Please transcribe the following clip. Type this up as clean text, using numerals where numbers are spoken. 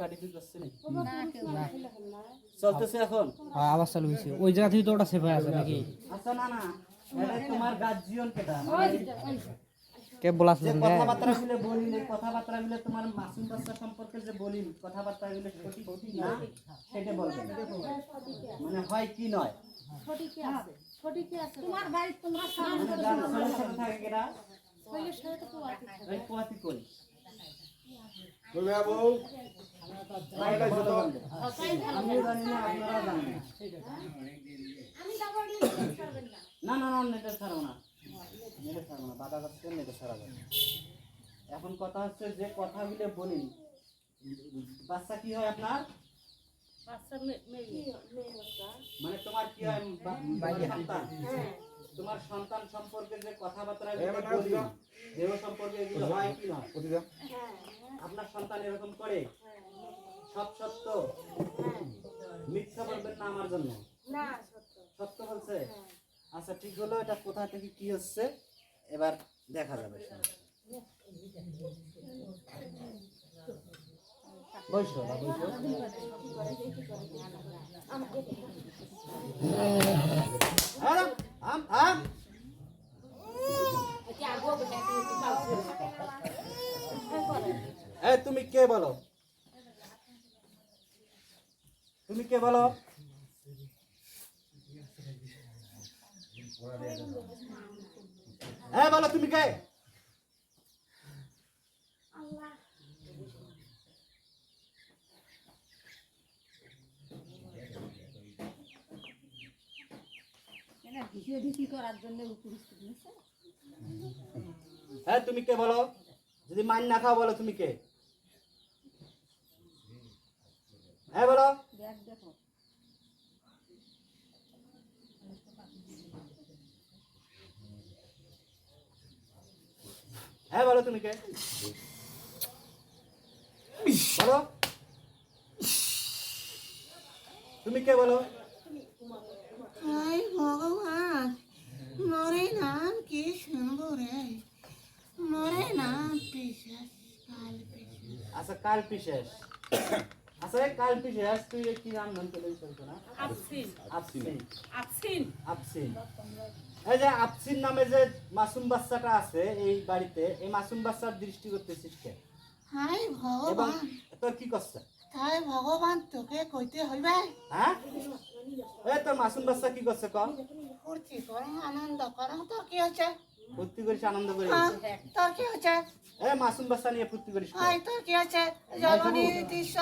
কাটিফি করছে নি না চলতেছে এখন আবার চালু হয়েছে ওই জায়গা থেকে তো ওটা সেভ হয়ে আছে নাকি আচ্ছা না না এটা তোমার গার্জিয়ান কেটা কে বলাছিলেন রে কথাবার্তা গুলো বলিলে কথাবার্তা গুলো তোমার মাসুম বাচ্চা সম্পর্কে যে বলিল কথাবার্তা গুলো সঠিক ঠিক না সেটা বলবেন মানে হয় কি নয় ঠিকই আছে তোমার বাড়ি তোমরা সামনে মানে যার ছেলের সাথে থাকে কেরা ছেলের সাথে তো পোয়াতি ওই কোয়াতি কই বলবে আবু আমি জানি না আপনারা জানেন না আমি যাব না না না নেটে ছাড়ো না নেটে ছাড়ো না বাধা করতে নেটে ছাড়া যাবে এখন কথা হচ্ছে যে কথাগুলো বলি বাচ্চা কি হয় আপনার বাচ্চা মেয়ে বাচ্চা মানে তোমার কি হয় সন্তান তোমার সন্তান সম্পর্কে যে কথাবার্তা বলি দেহ সম্পর্কে এগুলো হয় কি নয় আপনার সন্তান এরকম করে সব সত্য মিথ্যা বলবেন না আমার জন্য না সত্য বলছে আচ্ছা ঠিক হলো এটা কোথা থেকে কি হচ্ছে এবার দেখা যাবে বসো বসো আম আম এই তুমি কে বলো তুমি কে বলো হ্যাঁ বলো তুমি কে হ্যাঁ তুমি কে বলো যদি মান না খাও বলো তুমি কে হ্যাঁ বলো হ্যাঁ বলো তুমি কে বলো তুমি কে বলো হাই ভগবান মরে নাম কি শুনবো রে মরে নাম পিসাস কাল পিসাস আচ্ছা কাল পিশেষ আচ্ছা এই কাল পিশেষ তুই কি নাম নাম চলে চলতো না আফসিন আফসিন আফসিন আফসিন এই যে আফসিন নামে যে মাসুম বাচ্চাটা আছে এই বাড়িতে এই মাসুম বাচ্চার দৃষ্টি করতেছিস কে হাই এবং ভগবান তোর কি করছে তাই ভগবান তোকে কইতে হইবে হ্যাঁ এই তোর মাসুম বাচ্চা কি করছে ক ফুর্তি করো আনন্দ করো তোর কি হচ্ছে ফুর্তি করিস আনন্দ করিস তোর কি হচ্ছে এই মাসুম বাচ্চা নিয়ে ফুর্তি করিস হাই তোর কি হচ্ছে জগনী দৃশ্য